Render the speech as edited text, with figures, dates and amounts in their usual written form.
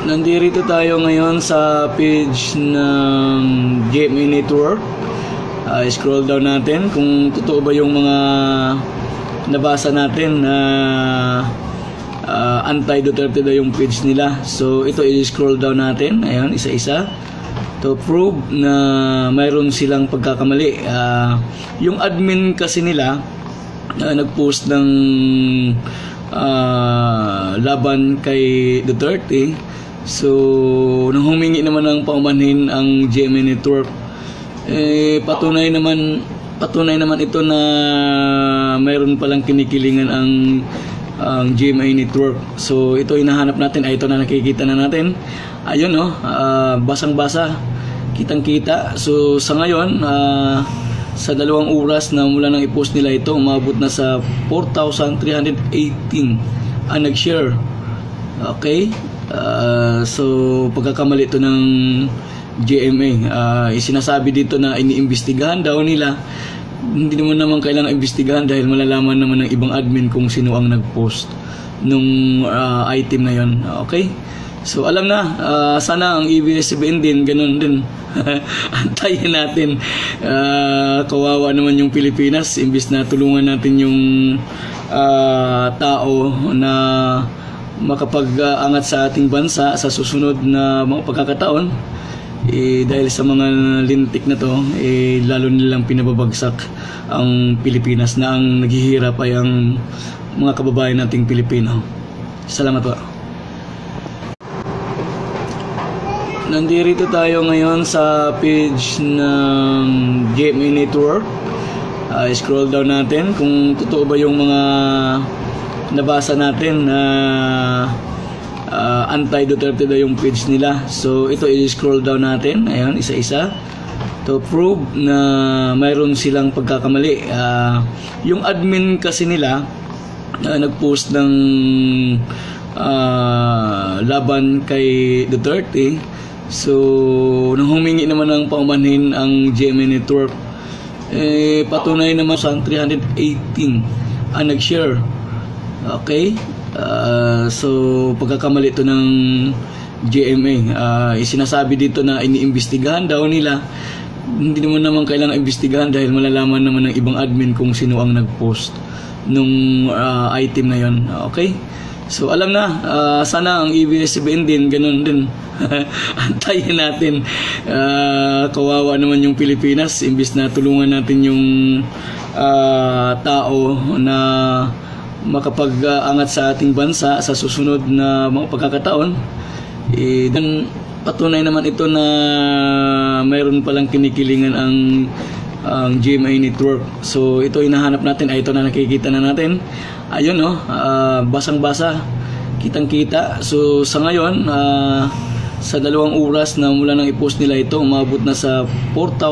Nandito tayo ngayon sa page ng GMA Network. Scroll down natin kung totoo ba yung mga nabasa natin na anti-Duterte daw yung page nila. So ito i-scroll down natin, ayan, isa-isa to prove na mayroon silang pagkakamali. Yung admin kasi nila nag-post ng laban kay Duterte. So nung humingi naman ng paumanhin ang GMA Network, patunay naman ito na mayroon palang kinikilingan ang GMA Network. So ito hinahanap natin, ito na nakikita na natin. Ayun, no, basang-basa, kitang-kita. So sa ngayon, sa 2 oras na mula nang i-post nila ito, umabot na sa 4,318 ang nag-share. Okay? So pagkakamali ito ng GMA. Sinasabi dito na iniimbestigahan daw nila. Hindi naman kailangan imbestigahan dahil malalaman naman ng ibang admin kung sino ang nag-post nung item na yon. Okay? So alam na, sana ang ABS-CBN din ganun din. Antayin natin. Kawawa naman yung Pilipinas, imbis na tulungan natin yung tao na makapag-angat sa ating bansa sa susunod na mga pagkakataon, dahil sa mga lintik na to, lalo nilang pinababagsak ang Pilipinas, na ang naghihirap ay ang mga kababayan nating Pilipino. Salamat po. Nandito tayo ngayon sa page ng GMA Network. Scroll down natin kung totoo ba yung mga nabasa natin na anti-Duterte daw yung page nila. So ito i-scroll down natin, ayan, isa-isa to prove na mayroon silang pagkakamali. Yung admin kasi nila nag-post ng laban kay Duterte. So nung humingi naman ng paumanhin ang GMA Network, patunay naman sa 318 ang nag-share. Okay? So pagkakamali ito ng GMA. Sinasabi dito na iniimbestigahan daw nila. Hindi naman kailangan imbestigahan dahil malalaman naman ng ibang admin kung sino ang nag-post nung item na yon. Okay? So alam na, sana ang ABS-CBN din ganun din. Antayin natin. Kawawa naman yung Pilipinas, imbis na tulungan natin yung tao na makapag-angat sa ating bansa sa susunod na mga pagkakataon. Dan patunay naman ito na mayroon palang kinikilingan ang GMA Network. So ito hinahanap natin, ito na nakikita na natin. Ayun, no, basang-basa, kitang-kita. So sa ngayon, sa 2 oras na mula nang i-post nila ito, umabot na sa 4,000